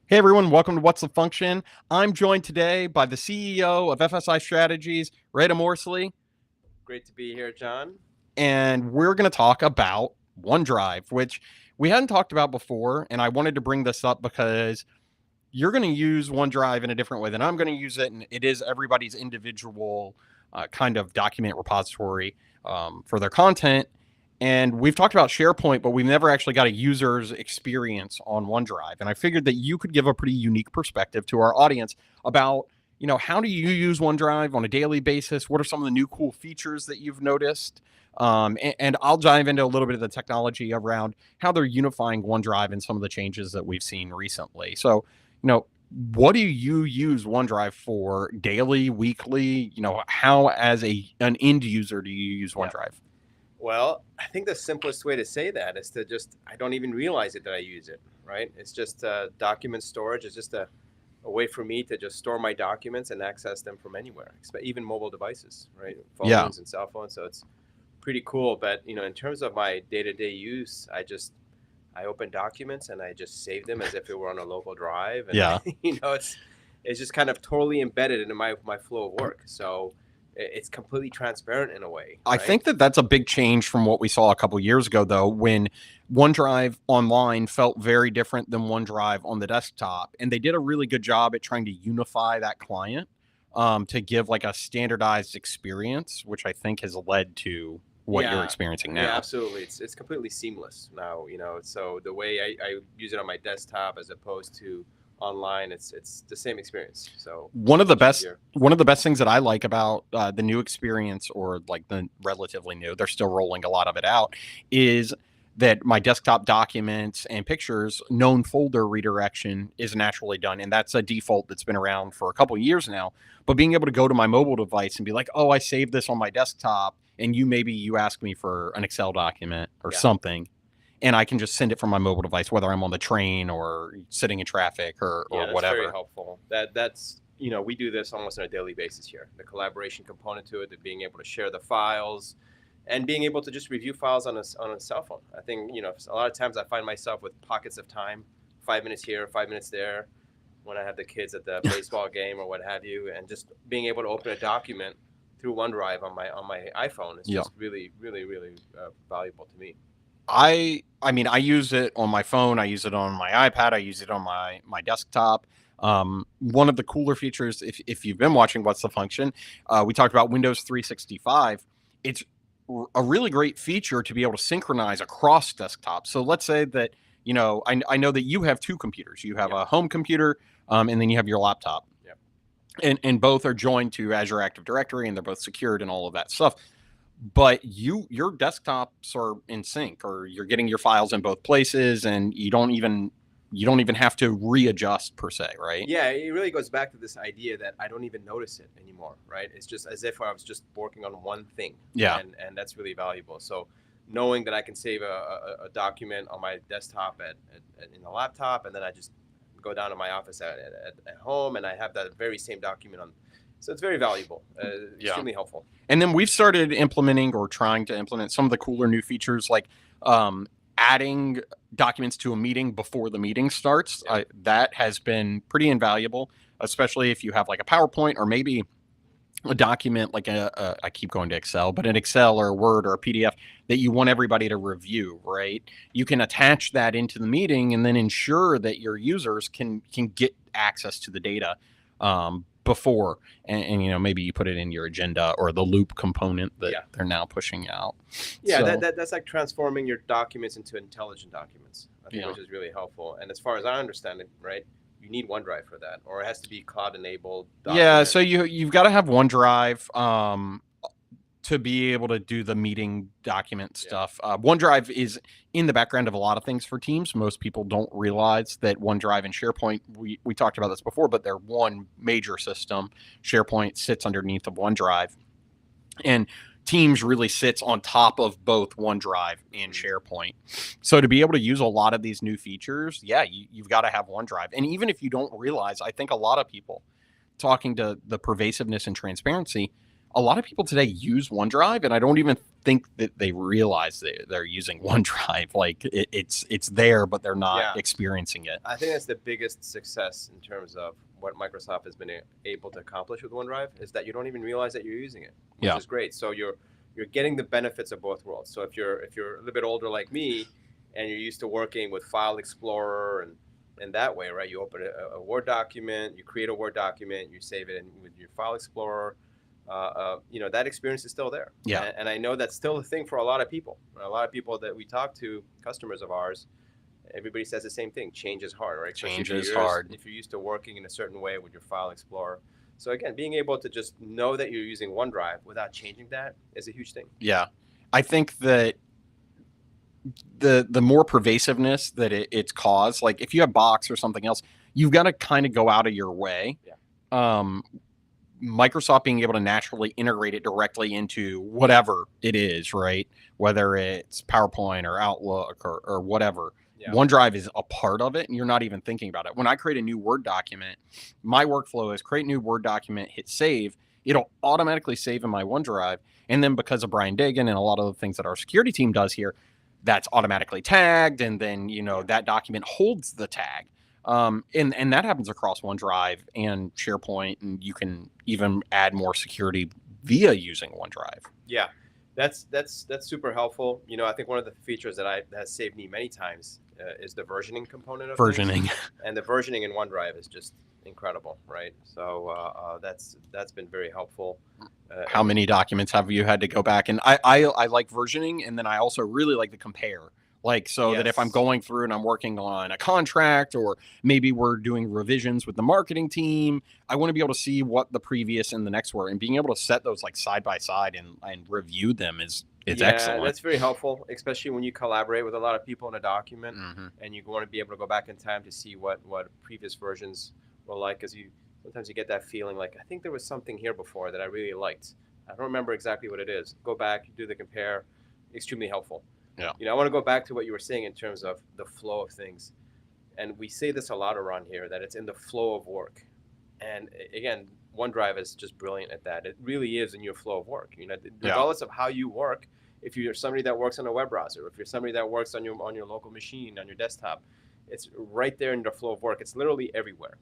Hey everyone, welcome to What's the Function. I'm joined today by the CEO of FSI Strategies, Redha Morsli, Great to be here, John. and we're going to talk about OneDrive, which we hadn't talked about before. And I wanted to bring this up because you're going to use OneDrive in a different way than I'm going to use it. And it is everybody's individual kind of document repository for their content. And we've talked about SharePoint, but we've never actually got a user's experience on OneDrive. And I figured that you could give a pretty unique perspective to our audience about, how do you use OneDrive on a daily basis? What are some of the new cool features that you've noticed? And I'll dive into a little bit of the technology around how they're unifying OneDrive and some of the changes that we've seen recently. So, what do you use OneDrive for daily, weekly? How as an end user do you use Yeah. OneDrive? Well, I think the simplest way to say that is to I don't even realize it that I use it, right? It's just document storage. It's just a way for me to just store my documents and access them from anywhere, even mobile devices, right? Yeah. Phones and cell phones. So it's pretty cool. But, in terms of my day-to-day use, I open documents and I just save them as if it were on a local drive. And, Yeah. it's just kind of totally embedded into my flow of work. So it's completely transparent in a way, I right? think that that's a big change from what we saw a couple years ago, though, when OneDrive online felt very different than OneDrive on the desktop. And they did a really good job at trying to unify that client to give like a standardized experience, which I think has led to what you're Yeah, experiencing yeah, now. absolutely. It's completely seamless now, So the way I use it on my desktop as opposed to online, it's the same experience. So One of the much best easier. one of the best things that I like about the new experience, or like the relatively new, they're still rolling a lot of it out, is that my desktop documents and pictures known folder redirection is naturally done, and that's a default that's been around for a couple of years now. But being able to go to my mobile device and be like, oh, I saved this on my desktop, and you ask me for an Excel document or Yeah, something, and I can just send it from my mobile device, whether I'm on the train or sitting in traffic or yeah, that's very whatever. helpful. That's we do this almost on a daily basis here. The collaboration component to it, the being able to share the files, and being able to just review files on a cell phone. I think a lot of times I find myself with pockets of time, 5 minutes here, 5 minutes there, when I have the kids at the baseball game or what have you, and just being able to open a document through OneDrive on my iPhone is Yeah. just really, really, really valuable to me. I mean, I use it on my phone, I use it on my iPad, I use it on my desktop. One of the cooler features, if you've been watching What's the Function, we talked about Windows 365. It's a really great feature to be able to synchronize across desktops. So let's say that, I know that you have two computers. You have Yep. a home computer, and then you have your laptop. Yep. And both are joined to Azure Active Directory, and they're both secured and all of that stuff. But your desktops are in sync, or you're getting your files in both places, and you don't even have to readjust per se, right? Yeah, it really goes back to this idea that I don't even notice it anymore, right? It's just as if I was just working on one thing, Yeah. and that's really valuable. So knowing that I can save a document on my desktop in the laptop, and then I just go down to my office at home, and I have that very same document on. So it's very valuable, Yeah. extremely helpful. And then we've started implementing, or trying to implement, some of the cooler new features, like adding documents to a meeting before the meeting starts. Yeah. That has been pretty invaluable, especially if you have like a PowerPoint, or maybe a document like I keep going to Excel, but an Excel or a Word or a PDF that you want everybody to review, right? You can attach that into the meeting and then ensure that your users can get access to the data before, and maybe you put it in your agenda or the loop component that Yeah. they're now pushing out. Yeah, So that's like transforming your documents into intelligent documents, I think, yeah. which is really helpful. And as far as I understand it, right, you need OneDrive for that, or it has to be cloud enabled Yeah, document. so you've got to have OneDrive to be able to do the meeting document Yeah. stuff. OneDrive is in the background of a lot of things for teams. Most people don't realize that OneDrive and SharePoint, we talked about this before, but they're one major system. SharePoint sits underneath of OneDrive, and Teams really sits on top of both OneDrive and SharePoint. So to be able to use a lot of these new features, yeah, you've got to have OneDrive. And even if you don't realize, I think a lot of people, talking to the pervasiveness and transparency, a lot of people today use OneDrive, and I don't even think that they realize that they're using OneDrive. Like it's there, but they're not Yeah. experiencing it. I think that's the biggest success in terms of what Microsoft has been able to accomplish with OneDrive is that you don't even realize that you're using it, which is great. So you're getting the benefits of both worlds. So if you're a little bit older like me, and you're used to working with File Explorer and that way, right? You open a Word document, you create a Word document, you save it in with your File Explorer. That experience is still there. Yeah. And I know that's still a thing for a lot of people. A lot of people that we talk to, customers of ours, everybody says the same thing. Change is hard, right? Change is hard. If you're used to working in a certain way with your File Explorer. So again, being able to just know that you're using OneDrive without changing that is a huge thing. Yeah. I think that the more pervasiveness that it's caused, like if you have Box or something else, you've got to kind of go out of your way. Yeah. Microsoft being able to naturally integrate it directly into whatever it is, right? Whether it's PowerPoint or Outlook or whatever. Yeah. OneDrive is a part of it, and you're not even thinking about it. When I create a new Word document, my workflow is create new Word document, hit save. It'll automatically save in my OneDrive. And then because of Brian Dagan and a lot of the things that our security team does here, that's automatically tagged. And then, that document holds the tag. And that happens across OneDrive and SharePoint, and you can even add more security via using OneDrive. Yeah, that's super helpful. I think one of the features that has saved me many times is the versioning component of things. And the versioning in OneDrive is just incredible, right? So that's been very helpful. How many documents have you had to go back? And I like versioning, and then I also really like the compare. Like, so that if I'm going through and I'm working on a contract, or maybe we're doing revisions with the marketing team, I want to be able to see what the previous and the next were, and being able to set those like side by side and review them is excellent. That's very helpful, especially when you collaborate with a lot of people in a document, and you want to be able to go back in time to see what previous versions were like, because sometimes you get that feeling like, I think there was something here before that I really liked. I don't remember exactly what it is. Go back, do the compare. Extremely helpful. Yeah. I want to go back to what you were saying in terms of the flow of things. And we say this a lot around here, that it's in the flow of work. And again, OneDrive is just brilliant at that. It really is in your flow of work. Regardless of how you work, if you're somebody that works on a web browser, if you're somebody that works on your local machine, on your desktop, it's right there in the flow of work. It's literally everywhere.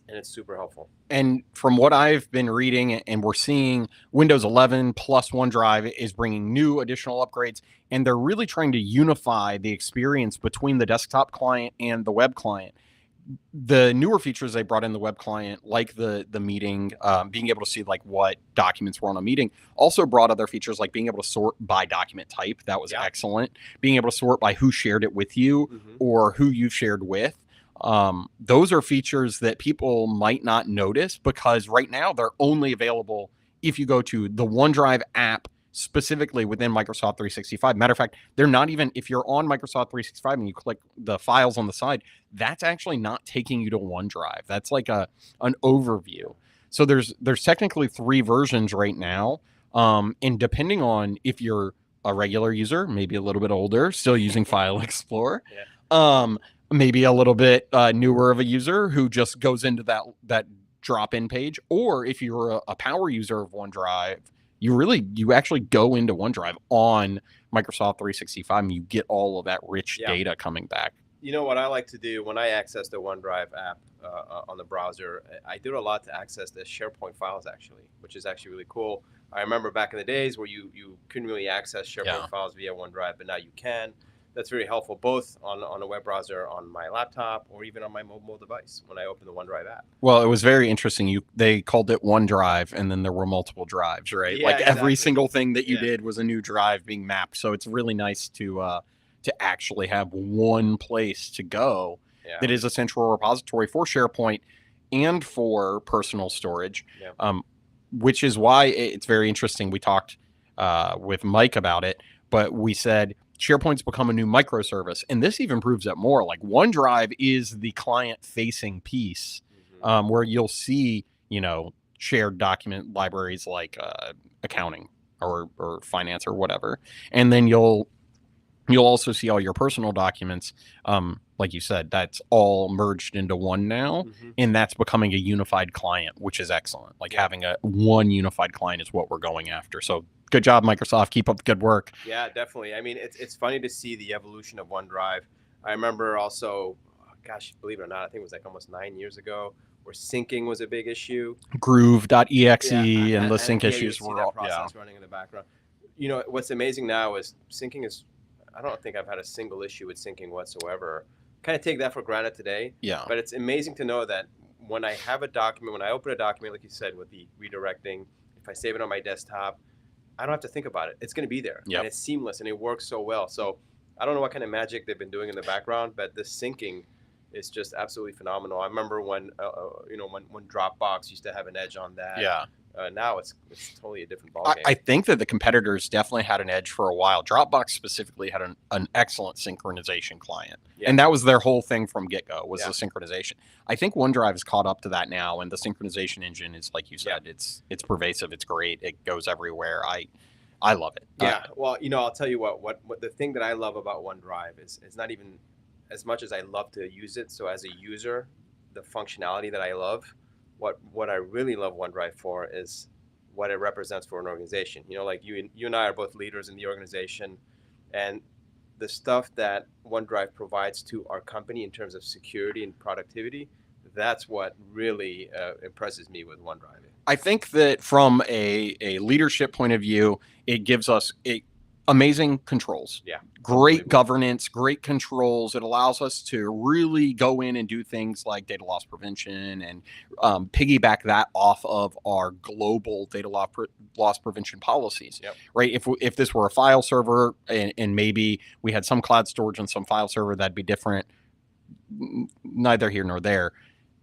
And it's super helpful. And from what I've been reading, and we're seeing, Windows 11 plus OneDrive is bringing new additional upgrades, and they're really trying to unify the experience between the desktop client and the web client. The newer features they brought in the web client, like the meeting, being able to see like what documents were on a meeting, also brought other features like being able to sort by document type. That was excellent. Being able to sort by who shared it with you or who you shared with. Those are features that people might not notice, because right now they're only available if you go to the OneDrive app specifically within Microsoft 365. Matter of fact, they're not even, if you're on Microsoft 365 and you click the files on the side, that's actually not taking you to OneDrive. That's like an overview. So there's technically 3 versions right now. And depending on if you're a regular user, maybe a little bit older, still using File Explorer, maybe a little bit newer of a user who just goes into that drop-in page, or if you're a power user of OneDrive, you actually go into OneDrive on Microsoft 365 and you get all of that rich data coming back. What I like to do when I access the OneDrive app on the browser, I do it a lot to access the SharePoint files, actually, which is actually really cool. I remember back in the days where you couldn't really access SharePoint files via OneDrive, but now you can. That's very helpful, both on a web browser, on my laptop, or even on my mobile device when I open the OneDrive app. Well, it was very interesting. They called it OneDrive, and then there were multiple drives, right? Yeah, every single thing that you did was a new drive being mapped. So it's really nice to actually have one place to go that is a central repository for SharePoint and for personal storage, which is why it's very interesting. We talked with Mike about it, but we said SharePoint's become a new microservice, and this even proves that more. Like, OneDrive is the client-facing piece, where you'll see, shared document libraries like accounting or finance or whatever, and then you'll also see all your personal documents like you said, that's all merged into one now, Mm-hmm. and that's becoming a unified client, which is excellent. Like Yeah. having a one unified client is what we're going after. So good job, Microsoft. Keep up the good work. Yeah, definitely. I mean, it's funny to see the evolution of OneDrive. I remember also, gosh, believe it or not, I think it was like almost 9 years ago, where syncing was a big issue. Groove.exe Yeah, and the sync and yeah, you would issues see were that all, yeah. process running in the background. You know, what's amazing now is syncing is. I don't think I've had a single issue with syncing whatsoever. Kind of take that for granted today, Yeah. but it's amazing to know that when I have a document, when I open a document, like you said, with the redirecting, if I save it on my desktop, I don't have to think about it. It's going to be there, Yep. and it's seamless, and it works so well. So I don't know what kind of magic they've been doing in the background, but the syncing is just absolutely phenomenal. I remember when when Dropbox used to have an edge on that. Yeah. Now it's totally a different I ballgame. think that the competitors definitely had an edge for a while. Dropbox specifically had an excellent synchronization client. Yeah. And that was their whole thing from get-go was Yeah. the synchronization. I think OneDrive has caught up to that now, and the synchronization engine is, like you said, it's pervasive. It's great. It goes everywhere. I love it. Yeah. Well, I'll tell you what the thing that I love about OneDrive is not even as much as I love to use it. So as a user, the functionality that I love, what I really love OneDrive for is what it represents for an organization. Like you and I are both leaders in the organization, and the stuff that OneDrive provides to our company in terms of security and productivity, that's what really impresses me with OneDrive. I think that from a leadership point of view, it gives us amazing controls. Yeah. Great governance, great controls. It allows us to really go in and do things like data loss prevention and piggyback that off of our global data loss prevention policies. Yep. Right? If this were a file server and maybe we had some cloud storage and some file server, that'd be different. Neither here nor there.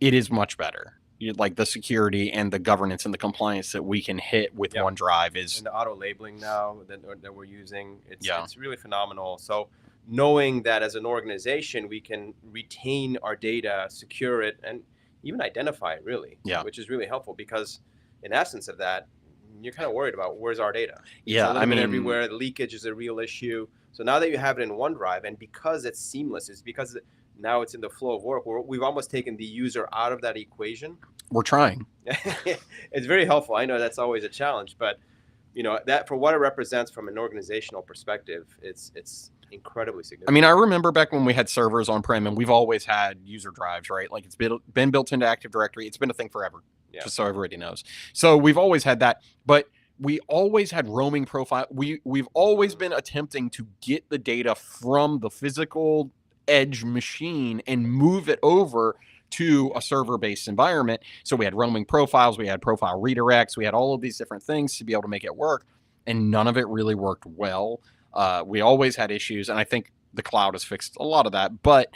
It is much better. Like the security and the governance and the compliance that we can hit with OneDrive is, and the auto labeling now that we're using, it's really phenomenal. So knowing that as an organization we can retain our data, secure it, and even identify it really, which is really helpful, because in essence of that, you're kind of worried about where's our data. It's a little bit everywhere. The leakage is a real issue. So now that you have it in OneDrive, and because it's seamless, it's because now it's in the flow of work, we've almost taken the user out of that equation. We're trying. It's very helpful. I know that's always a challenge, but that for what it represents from an organizational perspective, it's incredibly significant. I mean, I remember back when we had servers on-prem, and we've always had user drives, right? Like it's been built into Active Directory. It's been a thing forever, just so everybody knows. So we've always had that, but we always had roaming profile. We've always been attempting to get the data from the physical edge machine and move it over to a server-based environment. So we had roaming profiles, we had profile redirects, we had all of these different things to be able to make it work, and none of it really worked well. We always had issues, and I think the cloud has fixed a lot of that. But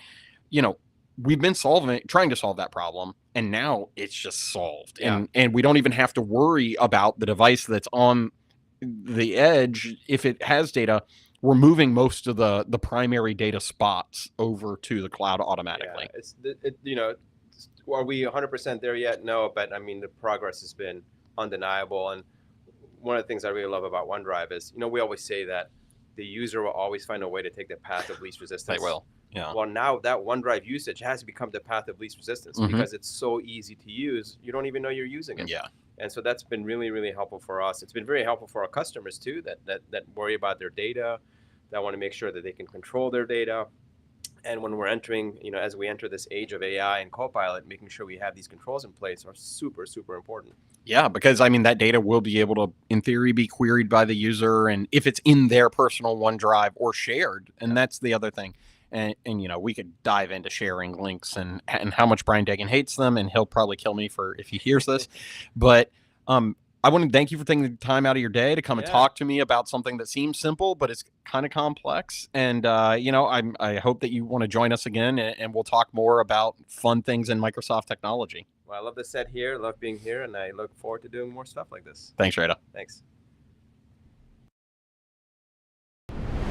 we've been trying to solve that problem, and now it's just solved. And we don't even have to worry about the device that's on the edge. If it has data, we're moving most of the primary data spots over to the cloud automatically. Are we 100% there yet? No, but I mean, the progress has been undeniable. And one of the things I really love about OneDrive is, we always say that the user will always find a way to take the path of least resistance. They will. Yeah. Well, now that OneDrive usage has become the path of least resistance, because it's so easy to use, you don't even know you're using it. Yeah. And so that's been really, really helpful for us. It's been very helpful for our customers too, that worry about their data, that want to make sure that they can control their data. And when we're entering, as we enter this age of AI and Copilot, making sure we have these controls in place are super, super important. Yeah, because I mean, that data will be able to, in theory, be queried by the user, and if it's in their personal OneDrive or shared, and that's the other thing. And we could dive into sharing links and how much Brian Dagan hates them, and he'll probably kill me if he hears this. But I want to thank you for taking the time out of your day to come and talk to me about something that seems simple, but it's kind of complex. And I hope that you want to join us again, and we'll talk more about fun things in Microsoft technology. Well, I love the set here, love being here, and I look forward to doing more stuff like this. Thanks, Redha. Thanks.